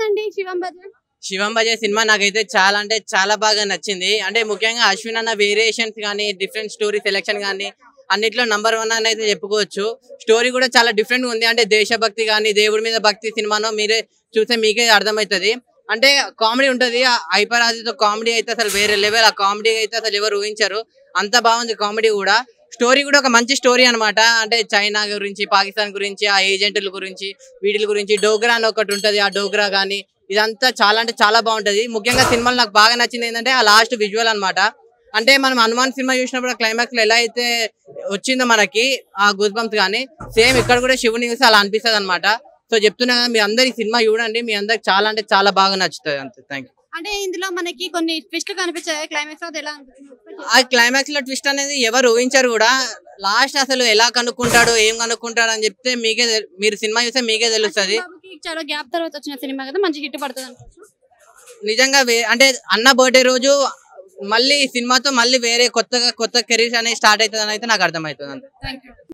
అనిపించిందండి శివం బజే? శివం బజే సినిమా నాకైతే చాలా అంటే చాలా బాగా నచ్చింది. అంటే ముఖ్యంగా అశ్విన్ అన్న వేరియేషన్స్ కానీ, డిఫరెంట్ స్టోరీ సెలెక్షన్ కానీ అన్నిట్లో #1 అని అయితే చెప్పుకోవచ్చు. స్టోరీ కూడా చాలా డిఫరెంట్ గా ఉంది. అంటే దేశభక్తి కానీ, దేవుడి మీద భక్తి సినిమానో మీరే చూస్తే మీకే అర్థమవుతుంది. అంటే కామెడీ ఉంటది. హైపర్ ఆదితో కామెడీ అయితే అసలు వేరే లెవెల్. ఆ కామెడీ అయితే అసలు ఎవరు ఊహించారు. అంత బాగుంది కామెడీ కూడా. స్టోరీ కూడా ఒక మంచి స్టోరీ అనమాట. అంటే చైనా గురించి, పాకిస్తాన్ గురించి, ఆ ఏజెంట్ల గురించి, వీటి గురించి, డోగ్రా అని ఒకటి ఉంటది. ఆ డోగ్రా గానీ ఇదంతా చాలా అంటే చాలా బాగుంటది. ముఖ్యంగా సినిమాలో నాకు బాగా నచ్చింది ఏంటంటే ఆ లాస్ట్ విజువల్ అనమాట. అంటే మనం హనుమాన్ సినిమా చూసినప్పుడు క్లైమాక్స్ లో ఎలా అయితే వచ్చిందో మనకి ఆ గూస్ బంప్స్ కానీ, సేమ్ ఇక్కడ కూడా శివుని చూసి అలా అనిపిస్తుంది అనమాట. సో చెప్తున్నా కదా, మీ అందరు ఈ సినిమా చూడండి, మీ అందరికి చాలా అంటే చాలా బాగా నచ్చుతుంది. అంతే, థ్యాంక్ యూ. అంటే ఇందులో మనకి కొన్ని ట్విస్ట్లు కనిపించాయి క్లైమాక్స్ అది ఎలా ఆ క్లైమాక్స్ లో ట్విస్ట్ అనేది ఎవరు ఊహించారు కూడా. లాస్ట్ అసలు ఎలా కనుక్కుంటాడు, ఏం కనుక్కుంటాడు అని చెప్తే మీరు సినిమా చూస్తే మీకే తెలుస్తుంది. చాలా గ్యాప్ తర్వాత వచ్చిన సినిమా కదా, మంచి హిట్ పడుతుంది అనుకోవచ్చు. నిజంగా అంటే అన్న బర్త్డే రోజు మళ్ళీ సినిమాతో మళ్ళీ వేరే కొత్త కెరీర్ అనేది స్టార్ట్ అవుతుంది అని అయితే నాకు అర్థమవుతుంది. అంతే. Thank you.